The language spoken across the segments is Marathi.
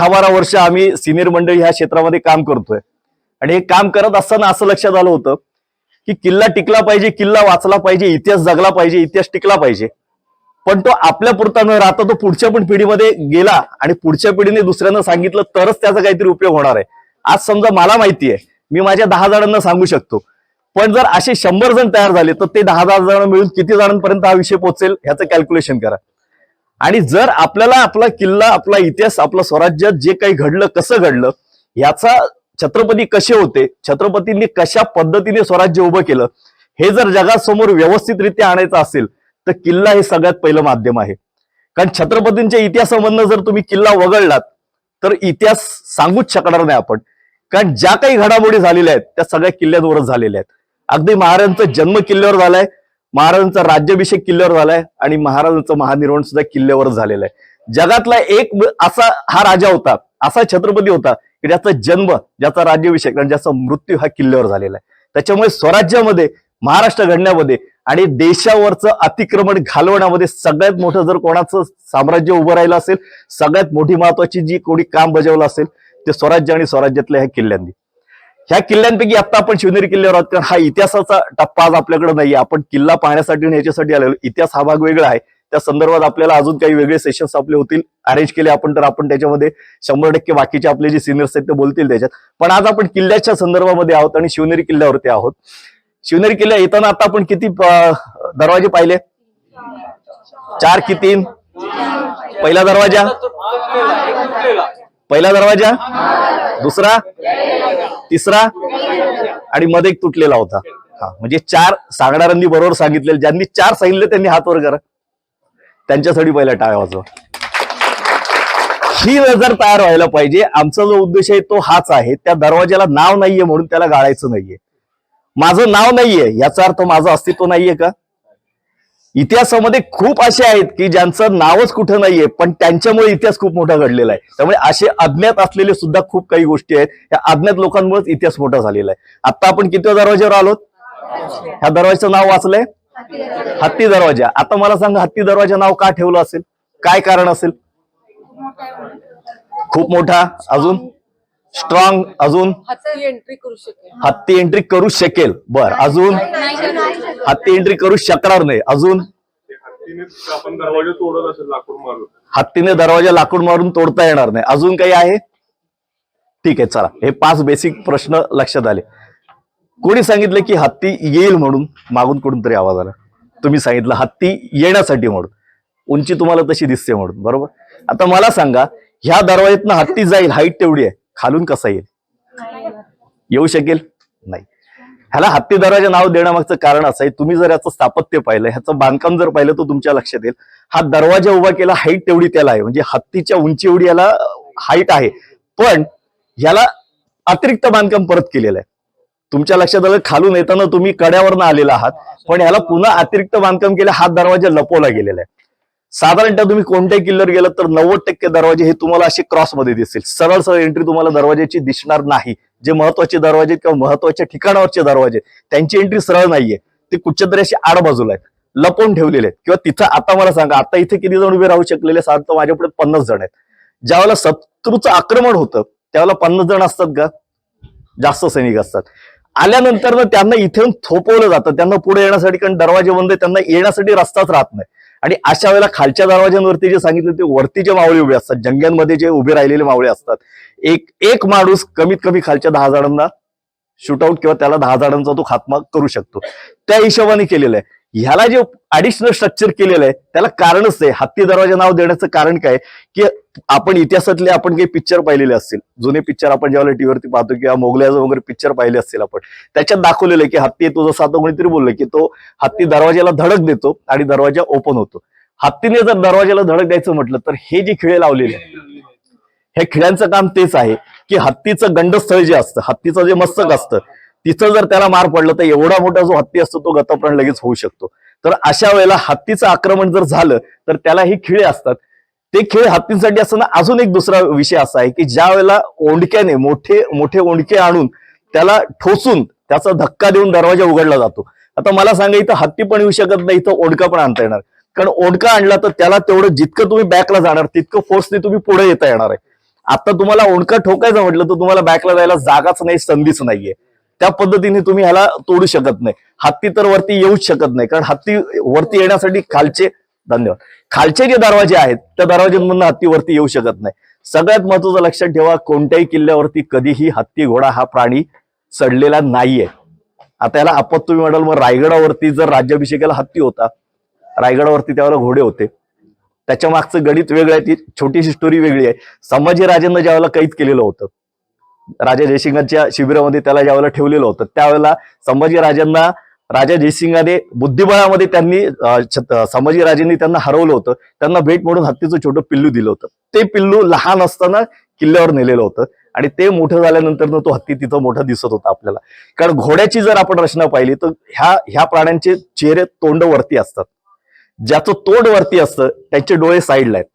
10-12 वर्ष आम्ही सिनियर मंडळी ह्या क्षेत्रामध्ये काम करतोय आणि हे काम करत असताना असं लक्षात आलं होतं की किल्ला टिकला पाहिजे, किल्ला वाचला पाहिजे, इतिहास जगला पाहिजे, इतिहास टिकला पाहिजे, पण तो आपल्या पुरता न राहता तो पुढच्या पण पिढीमध्ये गेला आणि पुढच्या पिढीने दुसऱ्यांना सांगितलं तरच त्याचा काहीतरी उपयोग होणार आहे. आज समजा मला माहिती आहे, मी माझ्या 10 जणांना सांगू शकतो, पण जर असे 100 जण तयार झाले तर ते 10 जण मिळून किती जणांपर्यंत हा विषय पोहोचेल ह्याचं कॅल्क्युलेशन करा. आणि जर आपल्याला आपला किल्ला, आपला इतिहास, आपलं स्वराज्यात जे काही घडलं, कसं घडलं, याचा छत्रपती कसे होते, छत्रपतींनी कशा पद्धतीने स्वराज्य उभं केलं, हे जर जगासमोर व्यवस्थितरित्या आणायचं असेल तर किल्ला हे सगळ्यात पहिलं माध्यम आहे. कारण छत्रपतींच्या इतिहासामधनं जर तुम्ही किल्ला वगळलात तर इतिहास सांगूच शकणार नाही आपण. कारण ज्या काही घडामोडी झालेल्या आहेत त्या सगळ्या किल्ल्यांवरच झालेल्या आहेत. अगदी महाराजांचा जन्म किल्ल्यावर झालाय, महाराजांचा राज्याभिषेक किल्ल्यावर झालाय आणि महाराजांचं महानिर्वाण सुद्धा किल्ल्यावर झालेलं आहे. जगातला एक असा हा राजा होता, असा छत्रपती होता की ज्याचा जन्म, ज्याचा राज्याभिषेक आणि ज्याचा मृत्यू हा किल्ल्यावर झालेला आहे. त्याच्यामुळे स्वराज्यामध्ये, महाराष्ट्र घडण्यामध्ये आणि देशावरचं अतिक्रमण घालवण्यामध्ये सगळ्यात मोठं जर कोणाचं साम्राज्य उभं राहिलं असेल, सगळ्यात मोठी महत्वाची जी कोणी काम बजावलं असेल ते स्वराज्य आणि स्वराज्यातल्या ह्या किल्ल्यांनी. ह्या किल्ल्यांपैकी आता आपण शिवनेरी किल्ल्यावर आहोत, कारण हा इतिहासाचा टप्पा आज आपल्याकडे नाहीये. आपण किल्ला पाहण्यासाठी आणि याच्यासाठी आलेलो. इतिहास हा भाग वेगळा आहे, त्या संदर्भात आपल्याला अजून काही वेगळे सेशन्स आपले होतील, अरेंज केले आपण तर आपण त्याच्यामध्ये 100% बाकीचे आपले जे सिनियर्स आहेत ते बोलतील त्याच्यात. पण आज आपण किल्ल्याच्या संदर्भामध्ये आहोत आणि शिवनेरी किल्ल्यावरती आहोत. शिवनेरी किल्ला येताना आता आपण किती दरवाजे पाहिले? 4 की 3? पहिला दरवाजा, दुसरा, तिसरा आणि मध्ये एक तुटलेला होता. हा, म्हणजे 4 सांगणाऱ्यांनी बरोबर सांगितलेले. ज्यांनी 4 सांगितले त्यांनी हात वर करा, त्यांच्यासाठी पहिला टाळ्या वाजवा. ही नजर तयार व्हायला पाहिजे. आमचा जो उद्देश आहे तो हाच आहे. त्या दरवाजाला नाव नाहीये म्हणून त्याला गाळायचं नाहीये. माझं नाव नाहीये याचा अर्थ माझं अस्तित्व नाहीये का? इतिहासामध्ये खूप असे आहेत की ज्यांचं नावच कुठं नाहीये, पण त्यांच्यामुळे इतिहास खूप मोठा घडलेला आहे. त्यामुळे असे अज्ञात असलेले सुद्धा खूप काही गोष्टी आहेत. या अज्ञात लोकांमुळेच इतिहास मोठा झालेला आहे. आता आपण किती दरवाज्यावर आलोत? ह्या दरवाजाचं नाव वाचलंय, हत्ती दरवाजा. आता मला सांगा, हत्ती दरवाजा नाव का ठेवलं असेल? काय कारण असेल? खूप मोठा, अजून स्ट्रॉंग, अजून हत्ती एंट्री करू शकेल. बर, अजून हत्ती एंट्री करू शकणार नाही. अजून हत्तीने दरवाजा लाकूड मारून तोडता येणार नाही. अजून काही आहे? ठीक आहे, चला, हे 5 बेसिक प्रश्न लक्षात आले. कोणी सांगितलं की हत्ती येईल म्हणून? मागून कुठून तरी आवाज आला. तुम्ही सांगितलं हत्ती येण्यासाठी म्हणून, उंची तुम्हाला तशी दिसते म्हणून, बरोबर. आता मला सांगा, ह्या दरवाज्यातनं हत्ती जाईल, हाईट तेवढी आहे, खालून कसा येईल? येऊ शकेल? नाही. ह्याला हत्ती दरवाजा नाव देण्यामागचं कारण असं आहे, तुम्ही जर याचं स्थापत्य पाहिलं, ह्याचं बांधकाम जर पाहिलं तर तुमच्या लक्षात येईल. हा दरवाजा उभा केला, हाईट तेवढी त्याला आहे, म्हणजे हत्तीच्या उंची एवढी याला हाईट आहे, पण ह्याला अतिरिक्त बांधकाम परत केलेलं आहे. तुमच्या लक्षात आलं, खालून येताना तुम्ही कड्यावरनं आलेला आहात, पण ह्याला पुन्हा अतिरिक्त बांधकाम केलं, हा दरवाजा लपवला गेलेला आहे. साधारणतः तुम्ही कोणत्याही किल्ल्यावर गेलात तर 90% दरवाजे हे तुम्हाला असे क्रॉसमध्ये दिसतील. सरळ सरळ एंट्री तुम्हाला दरवाजाची दिसणार नाही. जे महत्वाचे दरवाजे किंवा महत्वाच्या ठिकाणावरचे दरवाजे, त्यांची एंट्री सरळ नाहीये, ते कुठच्यातरी असे आडबाजूला आहेत, लपवून ठेवलेले आहेत. किंवा तिथं आता मला सांगा, आता इथे किती जण उभे राहू शकलेले? साधारणतः माझ्यापुढे 50 जण आहेत. ज्यावेळेला शत्रूचं आक्रमण होतं त्यावेळेला 50 जण असतात का? जास्त सैनिक असतात. आल्यानंतर ना त्यांना इथून थोपवलं जातं, त्यांना पुढे येण्यासाठी, कारण दरवाजे बंद, त्यांना येण्यासाठी रस्ताच राहत नाही. आणि अशा वेळेला खालच्या दरवाज्यांवरती जे सांगितलं ते वरती जे मावळे उभे असतात, जंग्यांमध्ये जे उभे राहिलेले मावळे असतात, एक माणूस कमीत कमी खालच्या 10 जणांना शूटआउट किंवा त्याला 10 जणांचा तो खात्मा करू शकतो. त्या हिशोबाने केलेलं आहे. ह्याला जे ऍडिशनल स्ट्रक्चर केलेलं आहे त्याला कारणच आहे. हत्ती दरवाजा नाव देण्याचं कारण काय की आपण इतिहासातले आपण काही पिक्चर पाहिलेले असतील, जुने पिक्चर आपण ज्यावेळेला टीव्हीवरती पाहतो किंवा मोगलाचं वगैरे पिक्चर पाहिले असतील आपण, त्याच्यात दाखवलेलं आहे की हत्ती येतो, जसं आता कोणीतरी बोललं की तो हत्ती दरवाजाला धडक देतो आणि दरवाजा ओपन होतो. हत्तीने जर दरवाजाला धडक द्यायचं म्हटलं तर हे जे खिळे लावलेले आहेत, हे खिळ्यांचं काम तेच आहे की हत्तीचं गंडस्थळ जे असतं, हत्तीचं जे मस्तक असतं, तिथं जर त्याला मार पडलं तर एवढा मोठा जो हत्ती असतो तो गतप्राण लगेच होऊ शकतो. तर अशा वेळेला हत्तीचं आक्रमण जर झालं तर त्याला ही खिळे असतात. ते खिळे हत्तींसाठी असताना अजून एक दुसरा विषय असा आहे की ज्या वेळेला ओंडक्याने मोठे मोठे ओंडके आणून त्याला ठोसून त्याचा धक्का देऊन दरवाजा उघडला जातो. आता मला सांगा, इथं हत्ती पण येऊ शकत नाही, इथं ओंडका पण आणता येणार, कारण ओंडका आणला तर त्याला तेवढं जितकं तुम्ही बॅकला जाणार तितकं फोर्सने तुम्ही पुढे येता येणार आहे. आता तुम्हाला ओणका ठोकायचं म्हटलं तर तुम्हाला बॅकला जायला जागाच नाही, संधीच नाहीये. त्या पद्धतीने तुम्ही ह्याला तोडू शकत नाही. हत्ती तर वरती येऊच शकत नाही, कारण हत्ती वरती येण्यासाठी खालचे जे दरवाजे आहेत त्या दरवाज्यांमधून हत्ती वरती येऊ शकत नाही. सगळ्यात महत्वाचं लक्षात ठेवा, कोणत्याही किल्ल्यावरती कधीही हत्ती घोडा हा प्राणी चढलेला नाहीये. आता याला आपत तुम्ही म्हणाल, मग रायगडावरती जर राज्याभिषेकाला हत्ती होता, रायगडावरती त्यावेळेला घोडे होते. त्याच्या मागचं गणित वेगळं आहे, ती छोटीशी स्टोरी वेगळी आहे. संभाजी राजांना ज्यावेळेला कैद केलेलं होतं, राजा जयसिंगांच्या शिबिरामध्ये त्याला ज्यावेळेला ठेवलेलं होतं, त्यावेळेला संभाजी राजांना राजा जयसिंगाने बुद्धिबळामध्ये संभाजी राजांनी त्यांना हरवलं होतं. त्यांना भेट म्हणून हत्तीचं छोटं पिल्लू दिलं होतं. ते पिल्लू लहान असताना किल्ल्यावर नेलेलं होतं आणि ते मोठं झाल्यानंतर तो हत्ती तिथं मोठा दिसत होता आपल्याला. कारण घोड्याची जर आपण रचना पाहिली तर ह्या प्राण्यांचे चेहरे तोंड वरती असतात. ज्याचं तोंड वरती असतं त्यांचे डोळे साईडला आहेत,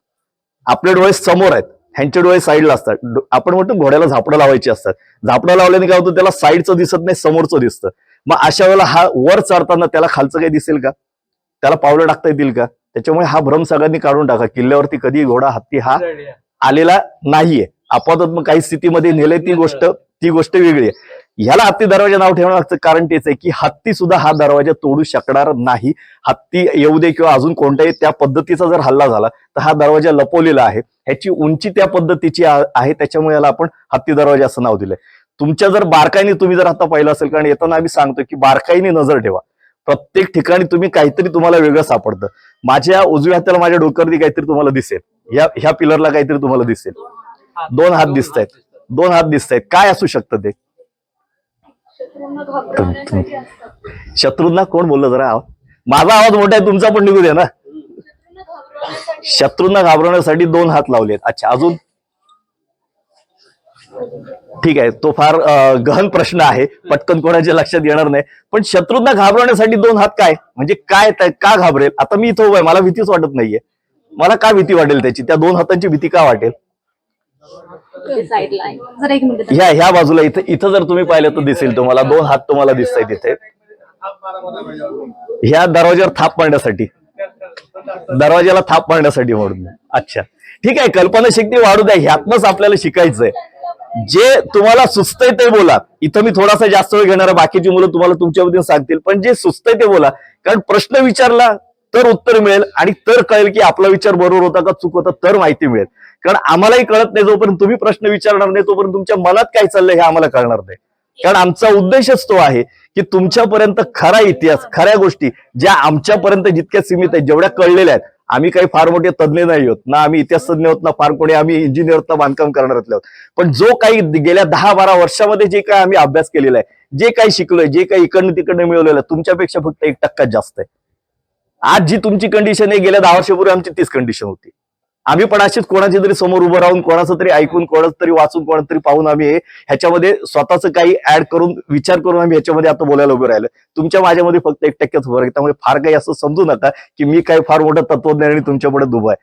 आपले डोळे समोर आहेत, ह्यांचे डोळे साईडला असतात. आपण म्हणतो घोड्याला झापडं लावायची असतात. झापडं लावल्याने काय होतं, त्याला साईडचं दिसत नाही, समोरचं दिसतं. मग अशा वेळेला हा वर चढताना त्याला खालचं काही दिसेल का, त्याला पावलं टाकता येतील का? त्याच्यामुळे हा भ्रम सगळ्यांनी काढून टाका. किल्ल्यावरती कधी घोडा हत्ती हा आलेला नाहीये. आपातत काही स्थितीमध्ये नेले ती गोष्ट वेगळी आहे. ह्याला हत्ती दरवाजा नाव ठेवण्याचं कारण तेच आहे की हत्ती सुद्धा हा दरवाजा तोडू शकणार नाही. हत्ती येऊ दे किंवा अजून कोणत्याही त्या पद्धतीचा जर हल्ला झाला तर हा दरवाजा लपवलेला आहे. ह्याची उंची त्या पद्धतीची आहे, त्याच्यामुळे याला आपण हत्ती दरवाजा असं नाव दिलंय. तुमच्या जर बारकाईने तुम्ही जर आता पाहिलं असेल, कारण येताना आम्ही सांगतो की बारकाईने नजर ठेवा. प्रत्येक ठिकाणी तुम्ही काहीतरी तुम्हाला वेगळं सापडतं. माझ्या उजव्या हाताला माझ्या डोक्यावरती काहीतरी तुम्हाला दिसेल, ह्या पिलरला काहीतरी तुम्हाला दिसेल, दोन हात दिसतायत. काय असू शकतं ते? शत्रूंना कोण बोललं जरा? माझा आवाज मोठा आहे, तुमचा पण निघू द्या ना. शत्रूंना घाबरवण्यासाठी दोन हात लावलेत. अच्छा, अजून? ठीक आहे, तो फार गहन प्रश्न आहे, पटकन कोणाच्या लक्षात येणार नाही. पण शत्रूंना घाबरवण्यासाठी दोन हात काय म्हणजे काय? का घाबरेल? आता मी इथं उभा आहे, मला भीतीच वाटत नाहीये. मला का भीती वाटेल त्याची? त्या दोन हातांची भीती का वाटेल? ह्या बाजूला इथं जर तुम्ही पाहिलं तर दिसेल तुम्हाला दोन हात तुम्हाला दिसत आहेत तिथे. ह्या दरवाज्यावर थाप मारण्यासाठी, दरवाजाला थाप मारण्यासाठी म्हणून. अच्छा, ठीक आहे, कल्पनाशक्ती वाढू द्या, ह्यातनंच आपल्याला शिकायचंय. जे तुम्हाला सुचतंय ते बोला. इथं मी थोडासा जास्त वेळ घेणार, बाकीची मुलं तुम्हाला तुमच्या पद्धतीने सांगतील, पण जे सुचतंय ते बोला. कारण प्रश्न विचारला तर उत्तर मिळेल आणि तर कळेल की आपला विचार बरोबर होता का चूक होता, तर माहिती मिळेल. कारण आम्हालाही कळत नाही जोपर्यंत तुम्ही प्रश्न विचारणार नाही, तोपर्यंत तुमच्या मनात काय चाललंय हे आम्हाला कळणार नाही. कारण आमचा उद्देशच तो आहे की तुमच्यापर्यंत खरा इतिहास, खऱ्या गोष्टी ज्या आमच्यापर्यंत जितक्या सीमित आहेत, जेवढ्या कळलेल्या आहेत. आम्ही काही फार मोठे तज्ज्ञ नाही होत ना, आम्ही इतिहास तज्ज्ञ होत ना, फार कोणी आम्ही इंजिनियर ना, बांधकाम करणार आहोत. पण जो काही गेल्या 10-12 वर्षामध्ये जे काही आम्ही अभ्यास केलेला आहे, जे काही शिकलोय, जे काही इकडनं तिकडनं मिळवलेलं आहे, तुमच्यापेक्षा फक्त 1% जास्त आहे. आज जी तुमची कंडिशन आहे, गेल्या 10 वर्षापूर्वी आमची तीच कंडिशन होती. आम्ही पण अशीच कोणाची तरी समोर उभं राहून, कोणाचं तरी ऐकून, कोणाचं तरी वाचून, कोणाचं तरी पाहून आम्ही ह्याच्यामध्ये स्वतःच काही ऍड करून, विचार करून आम्ही ह्याच्यामध्ये आता बोलायला उभे राहिलो. तुमच्या माझ्यामध्ये फक्त 1%च फरक आहे. त्यामुळे फार काही असं समजू नका की मी काही फार मोठं तत्वज्ञानी तुमच्या पुढे उभा आहे.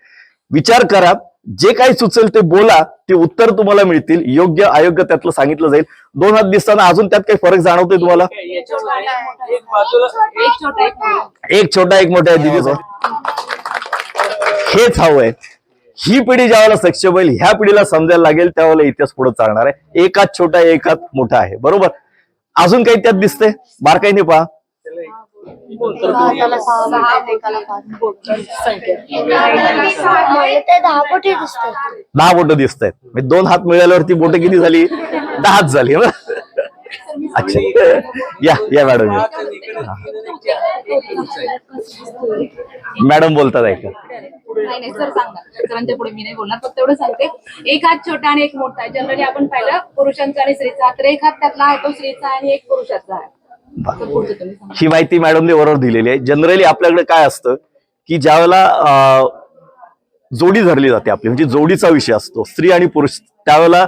विचार करा, जे काही सुचेल ते बोला, ते उत्तर तुम्हाला मिळतील. योग्य अयोग्य त्यातलं सांगितलं जाईल. दोन हात दिसताना अजून त्यात काही फरक जाणवतोय तुम्हाला? एक छोटा एक मोठा आहे दिदीच. हेच हवंय. ही पिढी ज्यावेळेला सक्षम होईल, ह्या पिढीला समजायला लागेल, त्यावेळेला इतिहास पुढे चालणार आहे. एक हात छोटा, एक हात मोठा आहे, बरोबर? अजून काही त्यात दिसतंय? बारकाईने पहा. 10 बोटं दिसत आहेत. दोन हात मिळाल्यावरती बोटं किती झाली? 10च झाली ना. अच्छा, या मॅडम. मॅडम बोलतात ऐका. नाही सर, सांगा सरांच्या पुढे मी नाही बोलणार, फक्त एवढं सांगते. एक हात छोटा आणि एक मोठा आहे. जनरली आपण पाहिलं पुरुषांचा आणि स्त्रीचा, तर एक हात त्यातला आहे तो स्त्रीचा आणि एक पुरुषाचा आहे. ही माहिती मॅडमने बरोबर दिलेली आहे. जनरली आपल्याकडे काय असतं की ज्यावेळेला जोडी धरली जाते आपली, म्हणजे जोडीचा विषय असतो, स्त्री आणि पुरुष, त्यावेळेला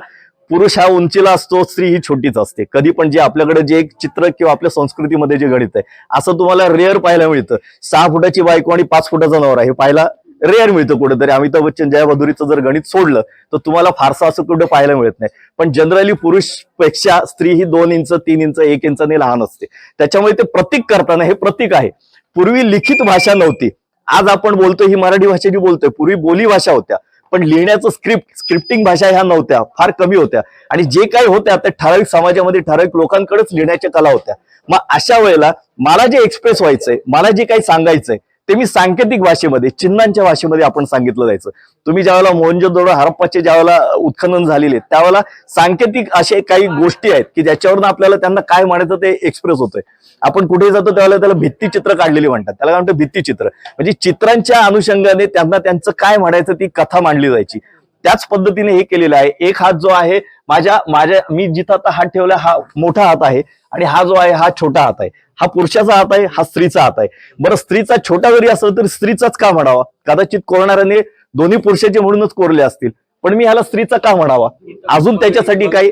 पुरुष हा उंचीला असतो, स्त्री ही छोटीच असते. कधी पण जे आपल्याकडे जे एक चित्र किंवा आपल्या संस्कृतीमध्ये जे गणित आहे, असं तुम्हाला रेअर पाहायला मिळतं. 6 फुटाची बायको आणि 5 फुटाचा नवरा, हे पाहायला रेअर मिळतं कुठेतरी. अमिताभ बच्चन, जया बहादुरीचं जर गणित सोडलं तर तुम्हाला फारसं असं कुठं पाहायला मिळत नाही. पण जनरली पुरुषपेक्षा स्त्री ही 2 इंच, 3 इंच, 1 इंचाने लहान असते. त्याच्यामुळे ते प्रतीक करताना, हे प्रतीक आहे. पूर्वी लिखित भाषा नव्हती. आज आपण बोलतोय ही मराठी भाषा जी बोलतोय, पूर्वी बोली भाषा होत्या. पण लिहिण्याचं स्क्रिप्टिंग भाषा ह्या नव्हत्या, फार कमी होत्या. आणि जे काही होत्या त्या ठराविक समाजामध्ये ठराविक लोकांकडेच लिहिण्याच्या कला होत्या. मग अशा वेळेला मला जे एक्सप्रेस व्हायचंय, मला जे काही सांगायचंय ते मी सांकेतिक भाषेमध्ये, चिन्हांच्या भाषेमध्ये आपण सांगितलं जायचं. तुम्ही ज्यावेळेला मोहनजोदडो हरप्पाचे ज्यावेळेला उत्खनन झालेले त्यावेळेला सांकेतिक असे काही गोष्टी आहेत की ज्याच्यावरून आपल्याला त्यांना काय म्हणायचं ते एक्सप्रेस होतंय. आपण कुठेही जातो त्यावेळेला त्याला भित्तीचित्र काढलेली म्हणतात, त्याला काय म्हणतात भित्तीचित्र. म्हणजे चित्रांच्या अनुषंगाने त्यांना त्यांचं काय म्हणायचं ती कथा मांडली जायची. त्याच पद्धतीने हे केलेलं आहे. एक हात जो आहे मी जिथं आता हात ठेवला हा मोठा हात आहे आणि हा जो आहे हा छोटा हात आहे. हा पुरुषाचा हात आहे, हा स्त्रीचा हात आहे. बरं, स्त्रीचा छोटा जरी असला तरी स्त्रीचाच का म्हणावा? कदाचित कोरणाऱ्याने दोन्ही पुरुषाचे म्हणूनच कोरले असतील, पण मी ह्याला स्त्रीचा का म्हणावा? अजून त्याच्यासाठी काही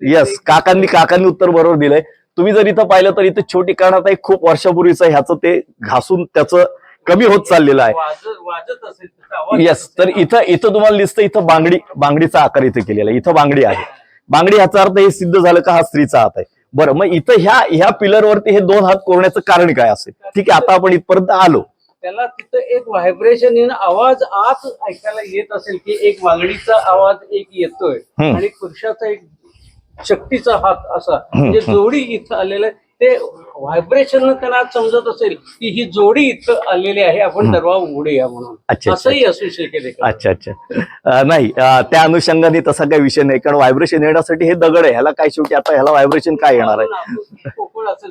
येस काकांनी उत्तर बरोबर दिलंय. तुम्ही जर इथं पाहिलं तर इथं छोटी कानात आहे, खूप वर्षापूर्वीचं ह्याचं ते घासून त्याचं कमी होत चाललेलं आहे. येस, तर इथं तुम्हाला दिसतं इथं बांगडीचा आकार इथे केलेला आहे. इथं बांगडी आहे. बांगडी ह्याचा अर्थ हे सिद्ध झालं का हा स्त्रीचा हात आहे. बरं, मग इथं ह्या पिलरवरती हे दोन हात कोरण्याचं कारण काय असेल? ठीक आहे, आता आपण इथपर्यंत आलो. त्याला तिथं एक व्हायब्रेशन आवाज आत ऐकायला येत असेल की एक बांगडीचा आवाज एक येतोय आणि पुरुषाचा एक शक्तीचा हात असा, म्हणजे जोडी इथं आलेलं आहे. ते व्हायब्रेशन त्यांना समजत असेल की ही जोडी इथं आलेली आहे, आपण दरवाजा उघडूया म्हणून. असंही असू शकेल. अच्छा. नाही, त्या अनुषंगाने तसा काही विषय नाही, कारण व्हायब्रेशन येण्यासाठी हे दगड आहे. ह्याला काय शेवटी आता ह्याला व्हायब्रेशन काय येणार आहे?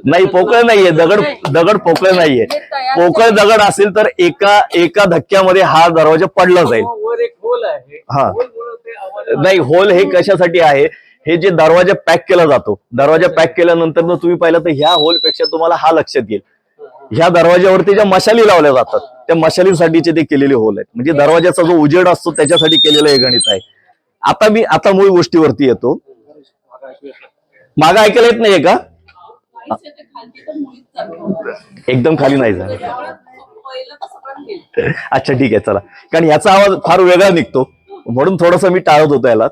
नाही, पोकळ नाहीये दगड पोकळ नाहीये. पोकळ दगड असेल तर एका धक्क्यामध्ये हा दरवाजा पडला जाईल. वर एक होल आहे. हा, नाही, होल हे कशासाठी आहे? हे जे दरवाजा पॅक केला जातो, दरवाजा पॅक केल्यानंतर तुम्ही पाहिलं तर ह्या होल पेक्षा तुम्हाला हा लक्षात येईल. ह्या दरवाज्यावरती ज्या मशाली लावल्या जातात त्या मशालीसाठीचे ते केलेले होल आहेत. म्हणजे दरवाजाचा जो उजेड असतो त्याच्यासाठी केलेलं हे गणित आहे. आता मूळ गोष्टीवरती येतो. मागं ऐकायला येत नाहीये का? एकदम खाली नाही झालं. अच्छा, ठीक आहे, चला. कारण ह्याचा आवाज फार वेगळा निघतो म्हणून थोडस मी टाळत होतो याला.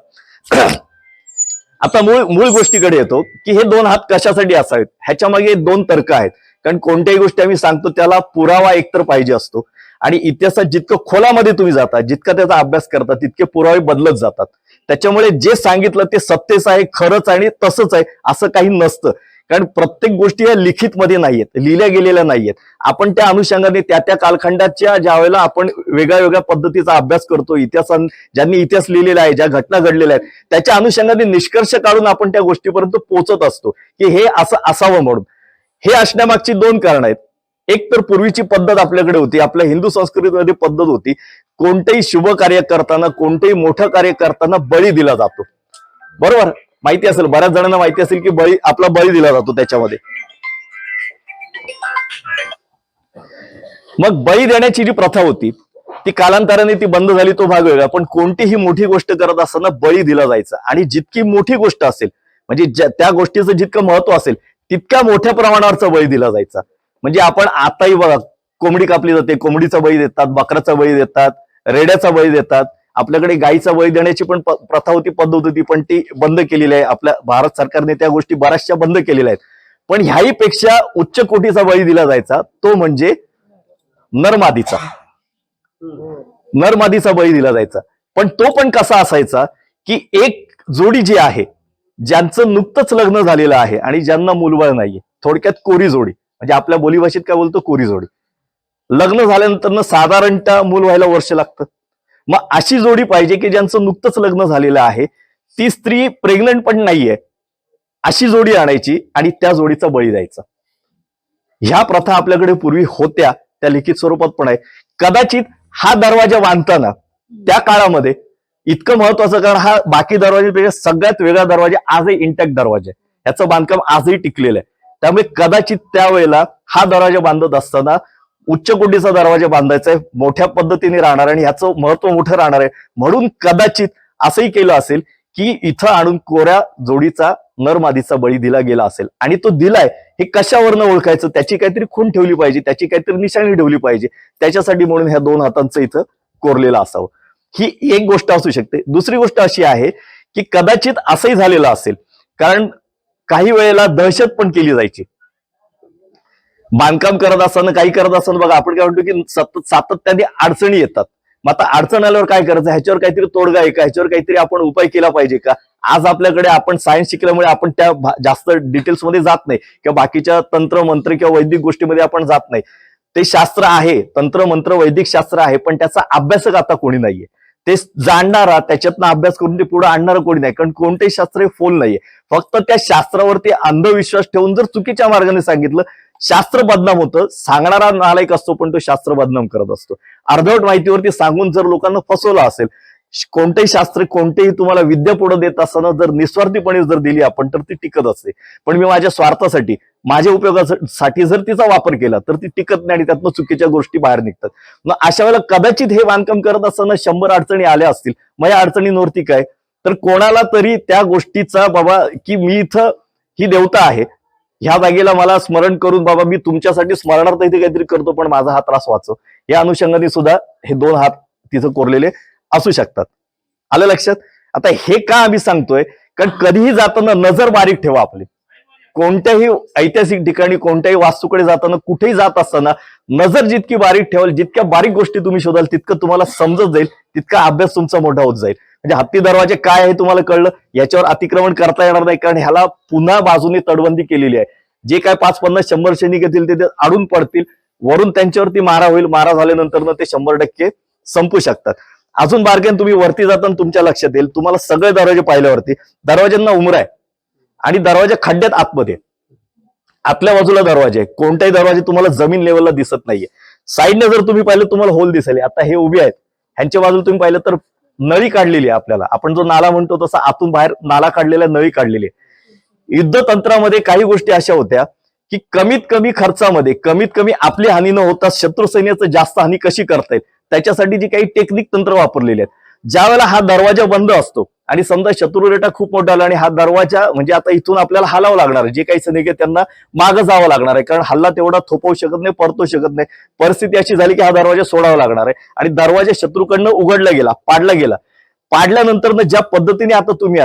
आता मूळ गोष्टीकडे येतो की हे दोन हात कशासाठी असावेत. ह्याच्या मागे दोन तर्क आहेत. कारण कोणत्याही गोष्टी आम्ही सांगतो त्याला पुरावा एकतर पाहिजे असतो, आणि इतिहासात जितकं खोलामध्ये तुम्ही जाता, जितका त्याचा अभ्यास करता, तितके पुरावे बदलत जातात. त्याच्यामुळे जे सांगितलं ते सत्यच आहे, खरंच आणि तसंच आहे असं काही नसतं. कारण प्रत्येक गोष्टी ह्या लिखित मध्ये नाहीयेत, लिहिल्या गेलेल्या नाहीयेत. आपण त्या अनुषंगाने त्या कालखंडाच्या ज्या वेळेला आपण वेगळ्या पद्धतीचा अभ्यास करतो, ज्यांनी इतिहास लिहिलेला आहे, ज्या घटना घडलेल्या आहेत त्याच्या अनुषंगाने निष्कर्ष काढून आपण त्या गोष्टीपर्यंत पोहोचत असतो की हे असं असावं म्हणून. हे असण्यामागची दोन कारणं आहेत. एक तर पूर्वीची पद्धत आपल्याकडे होती, आपल्या हिंदू संस्कृतीमध्ये पद्धत होती, कोणतेही शुभ कार्य करताना, कोणतेही मोठं कार्य करताना बळी दिला जातो. बरोबर, माहिती असेल, बऱ्याच जणांना माहिती असेल की आपला बळी दिला जातो त्याच्यामध्ये. मग बळी देण्याची जी प्रथा होती ती कालांतराने ती बंद झाली, तो भाग वेगळा. पण कोणतीही मोठी गोष्ट करत असताना बळी दिला जायचा, आणि जितकी मोठी गोष्ट असेल, म्हणजे त्या गोष्टीचं जितकं महत्व असेल तितक्या मोठ्या प्रमाणावरचा बळी दिला जायचा. म्हणजे आपण आताही बघा, कोंबडी कापली जाते, कोंबडीचा बळी देतात, बकराचा बळी देतात, रेड्याचा बळी देतात. आपल्याकडे गायीचा बळी देण्याची पण प्रथा होती, पद्धत होती, पण ती बंद केलेली आहे. आपल्या भारत सरकारने त्या गोष्टी बऱ्याचशा बंद केलेल्या आहेत. पण ह्याही पेक्षा उच्च कोटीचा बळी दिला जायचा, तो म्हणजे नरमादीचा बळी दिला जायचा. पण तो पण कसा असायचा की एक जोडी जी आहे, ज्यांचं नुकतंच लग्न झालेलं आहे आणि ज्यांना मूलबाळ नाहीये, थोडक्यात कोरी जोडी, म्हणजे आपल्या बोलीभाषेत काय बोलतो, कोरी जोडी. लग्न झाल्यानंतर साधारणतः मूल व्हायला वर्ष लागतं. मग अशी जोडी पाहिजे की ज्यांचं नुकतंच लग्न झालेलं आहे, ती स्त्री प्रेग्नंट पण नाहीये, अशी जोडी आणायची आणि त्या जोडीचा बळी द्यायचा. ह्या प्रथा आपल्याकडे पूर्वी होत्या, त्या लिखित स्वरूपात पण आहे. कदाचित हा दरवाजा बांधताना त्या काळामध्ये इतकं महत्वाचं, कारण हा बाकी दरवाजापेक्षा सगळ्यात वेगळा दरवाजा, आजही इंटॅक्ट दरवाजा आहे, याचं बांधकाम आजही टिकलेलं आहे. त्यामुळे कदाचित त्यावेळेला हा दरवाजा बांधत असताना उच्च कोटीचा दरवाजा बांधायचा आहे, मोठ्या पद्धतीने राहणार आणि ह्याचं महत्व मोठं राहणार आहे, म्हणून कदाचित असंही केलं असेल की इथं आणून कोऱ्या जोडीचा नरमादीचा बळी दिला गेला असेल. आणि तो दिलाय हे कशावरनं ओळखायचं, त्याची काहीतरी खूण ठेवली पाहिजे, त्याची काहीतरी निशाणी ठेवली पाहिजे, त्याच्यासाठी म्हणून ह्या दोन हातांचं इथं कोरलेलं असावं. ही एक गोष्ट असू शकते. दुसरी गोष्ट अशी आहे की कदाचित असंही झालेलं असेल, कारण काही वेळेला दहशत पण केली जायची. बांधकाम करत असताना काही करत असताना बघा आपण काय म्हणतो की सातत्याने अडचणी येतात. मग आता अडचण आल्यावर काय करायचं, ह्याच्यावर काहीतरी तोडगा आहे का, ह्याच्यावर काहीतरी आपण उपाय केला पाहिजे का. आज आपल्याकडे आपण सायन्स शिकल्यामुळे आपण त्या जास्त डिटेल्स मध्ये जात नाही किंवा बाकीच्या तंत्र मंत्र किंवा वैदिक गोष्टीमध्ये आपण जात नाही. ते शास्त्र आहे, तंत्र मंत्र वैदिक शास्त्र आहे, पण त्याचा अभ्यासक आता कोणी नाहीये. ते जाणणारा त्याच्यातनं अभ्यास करून ते पुढे आणणारं कोणी नाही, कारण कोणतेही शास्त्र हे फोल नाहीये. फक्त त्या शास्त्रावरती अंधविश्वास ठेवून जर चुकीच्या मार्गाने सांगितलं, शास्त्र बदनाम होतं. सांगणारा नालायक असतो पण तो शास्त्र बदनाम करत असतो. अर्धवट माहितीवरती सांगून जर लोकांना फसवलं असेल, कोणतेही शास्त्र कोणतेही तुम्हाला विद्या पुढे देत असताना जर निस्वार्थीपणे जर दिली आपण तर ती टिकत असते. पण मी माझ्या स्वार्थासाठी माझ्या उपयोगासाठी जर तिचा वापर केला तर ती टिकत नाही आणि त्यातनं चुकीच्या गोष्टी बाहेर निघतात. मग अशा वेळेला कदाचित हे बांधकाम करत असताना 100 अडचणी आल्या असतील. मग या अडचणींवरती काय, तर कोणाला तरी त्या गोष्टीचा बाबा की मी इथं ही देवता आहे, ह्या जागेला मला स्मरण करून बाबा मी तुमच्यासाठी स्मरणार्थ इथे काहीतरी करतो पण माझा हा त्रास वाचव, या अनुषंगाने सुद्धा हे 2 हात तिथं कोरलेले असू शकतात. आलं लक्षात. आता हे का आम्ही सांगतोय, कारण कधीही जाताना नजर बारीक ठेवा आपली. कोणत्याही ऐतिहासिक ठिकाणी कोणत्याही वास्तूकडे जाताना कुठेही जात असताना नजर जितकी बारीक ठेवाल, जितक्या बारीक गोष्टी तुम्ही शोधाल तितकं तुम्हाला समजत जाईल, तितका अभ्यास तुमचा मोठा होत जाईल. म्हणजे हत्ती दरवाजे काय आहे तुम्हाला कळलं, याच्यावर अतिक्रमण करता येणार नाही, कारण ह्याला पुन्हा बाजूने तडबंदी केलेली आहे. जे काय 5, 50, 100 सैनिक येतील ते अडून पडतील, वरून त्यांच्यावरती मारा होईल. मारा झाल्यानंतर ते 100% संपू शकतात. अजून बारकाईने तुम्ही वरती जाताना तुमच्या लक्षात येईल, तुम्हाला सगळे दरवाजे पाहिल्यावरती दरवाज्यांना उमरा आहे आणि दरवाजा खड्ड्यात आतमध्ये, आतल्या बाजूला दरवाजे आहे. कोणताही दरवाजे तुम्हाला जमीन लेवलला दिसत नाहीये. साईडने जर तुम्ही पाहिलं तुम्हाला होल दिसेल. आता हे उभे आहेत, ह्यांच्या बाजूला तुम्ही पाहिलं तर नळी काढलेली आहे. आपल्याला आपण जो नाला म्हणतो तसा आतून बाहेर नाला काढलेला, नळी काढलेली आहे. युद्धतंत्रामध्ये काही गोष्टी अशा होत्या की कमीत कमी खर्चामध्ये कमीत कमी आपली हानी न होता शत्रू सैन्याचं जास्त हानी कशी करता येईल त्याच्यासाठी जी काही टेक्निक तंत्र वापरलेली आहेत. ज्या वेळेला हा दरवाजा बंद असतो आणि समजा शत्रू रेटा खूप मोठा आला आणि हा दरवाजा म्हणजे आता इथून आपल्याला हलावं लागणार आहे, जे काही सैनिक आहेत त्यांना मागं जावं लागणार आहे, कारण हल्ला तेवढा थोपवू शकत नाही, परतू शकत नाही. परिस्थिती अशी झाली की हा दरवाजा सोडावा लागणार आहे आणि दरवाजा शत्रूकडनं उघडला गेला, पाडला गेला. पाडल्यानंतर ज्या पद्धतीने आता तुम्ही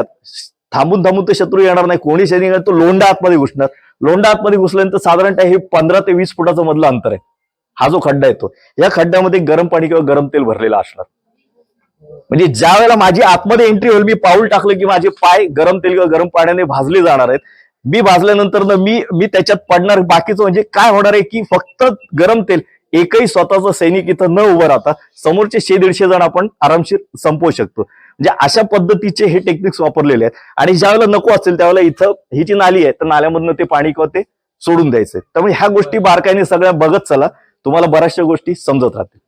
थांबून थांबून ते शत्रू येणार नाही. कोणी सैनिक तो लोंढा आतमध्ये घुसणार. लोंढा आतमध्ये घुसल्यानंतर साधारणतः हे 15 ते 20 फुटाचं मधलं अंतर आहे. हा जो खड्डा येतो, या खड्ड्यामध्ये गरम पाणी किंवा गरम तेल भरलेलं असणार. म्हणजे ज्या वेळेला माझी आतमध्ये एंट्री होईल, मी पाऊल टाकलं की माझे पाय गरम तेल किंवा गरम पाण्याने भाजले जाणार आहेत. मी भाजल्यानंतर मी त्याच्यात पडणार. बाकीचं म्हणजे काय होणार आहे की फक्त गरम तेल, एकही स्वतःचा सैनिक इथं न उभं राहता समोरचे 100-150 जण आपण आरामशीर संपवू शकतो. म्हणजे अशा पद्धतीचे हे टेक्निक्स वापरलेले आहेत. आणि ज्या वेळेला नको असेल त्यावेळेला इथं ही जी नाली आहे तर नाल्यामधनं ते पाणी किंवा ते सोडून द्यायचंय. त्यामुळे ह्या गोष्टी बारकाईने सगळ्या बघत चला, तुम्हाला बऱ्याचशा गोष्टी समजत राहतील.